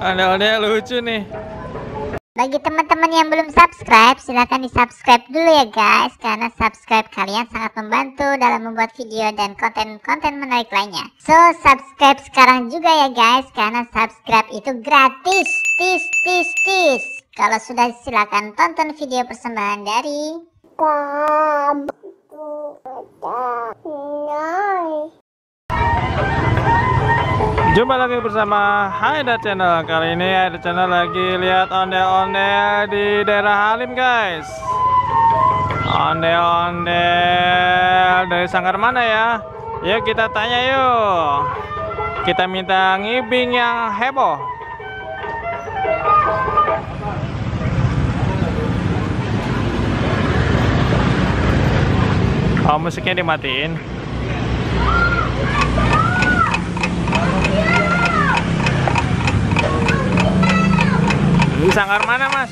Ondel-ondel lucu nih. Bagi teman-teman yang belum subscribe, silahkan di subscribe dulu ya guys, karena subscribe kalian sangat membantu dalam membuat video dan konten-konten menarik lainnya. So subscribe sekarang juga ya guys, karena subscribe itu gratis. Tis. Kalau sudah, silahkan tonton video persembahan dari Jumpa lagi bersama Haida Channel. Kali ini Haida Channel lagi lihat ondel-ondel di daerah Halim guys. Ondel-ondel dari sangkar mana ya? Yuk kita tanya yuk. Kita minta ngibing yang heboh. Oh, musiknya dimatiin. Di sangkar mana mas?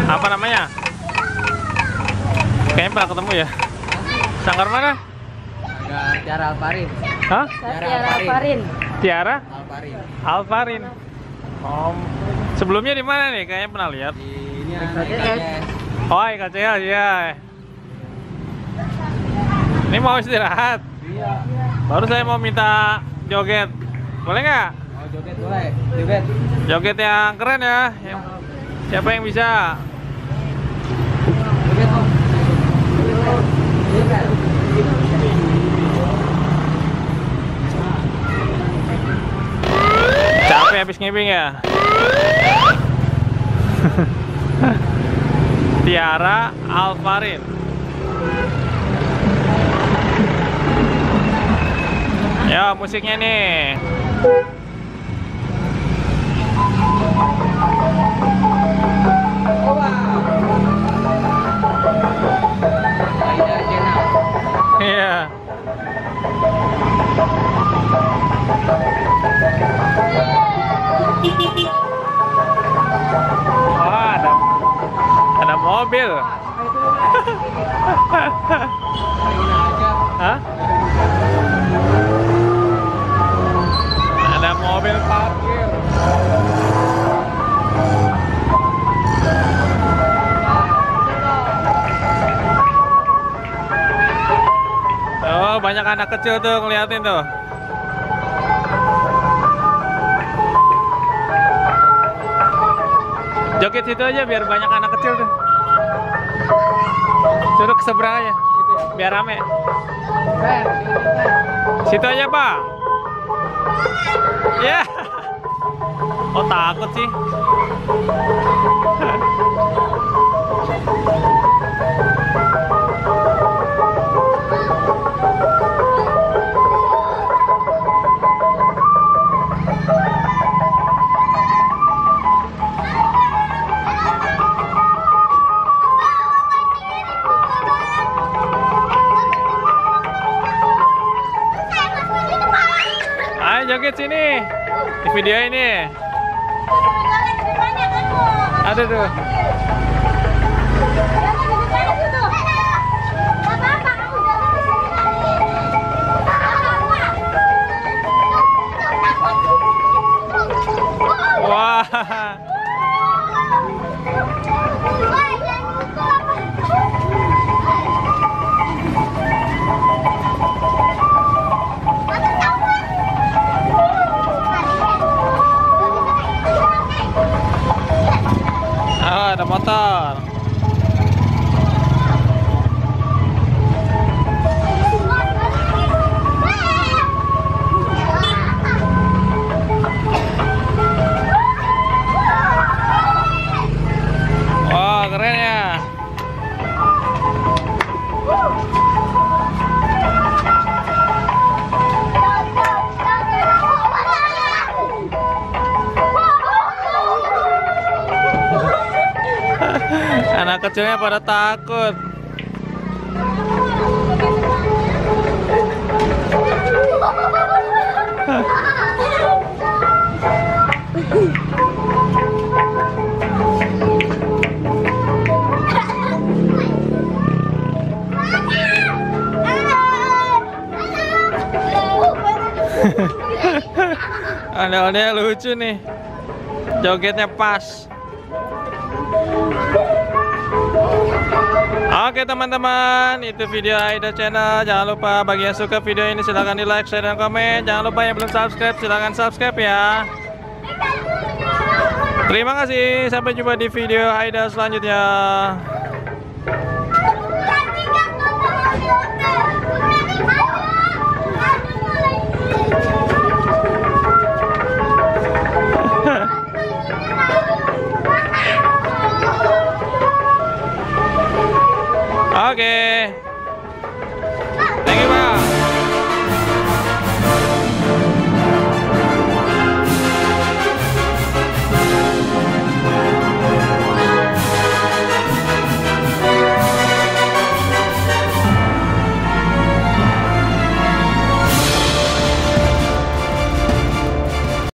Apa namanya? Kayaknya pernah ketemu ya. Sangkar mana? Tiara Alfarin. Hah? Tiara Alfarin. Tiara? Alfarin. Alfarin. Oh, sebelumnya di mana nih? Kayaknya pernah lihat. Di ini IKCS. Oh, IKCS ya. Ini mau istirahat. Iya. Baru saya mau minta joget. Boleh nggak? Oh, joget boleh. Joget. Joget yang keren ya. Siapa yang bisa? Joget Om. Capek habis ngibing ya? Tiara Alfarin. Ya, musiknya nih. Haida Channel. Iya. Wah, ada mobil. Hah? Ada mobil parkir. Oh, banyak anak kecil tuh ngeliatin tuh. Joget situ aja biar banyak anak kecil tuh. Suruh ke seberang aja, biar rame. Situ aja bang. Ya. Oh takut sih. Ayo joget sini di video ini. Ada tuh. Wah. Oh, ada motor. Wah, keren ya. Anak kecilnya pada takut. Ondel-ondel lucu nih. Jogetnya pas. Oke teman-teman, itu video Aida Channel. Jangan lupa bagi yang suka video ini silahkan di like, share, dan komen. Jangan lupa yang belum subscribe silahkan subscribe ya. Terima kasih, sampai jumpa di video Aida selanjutnya.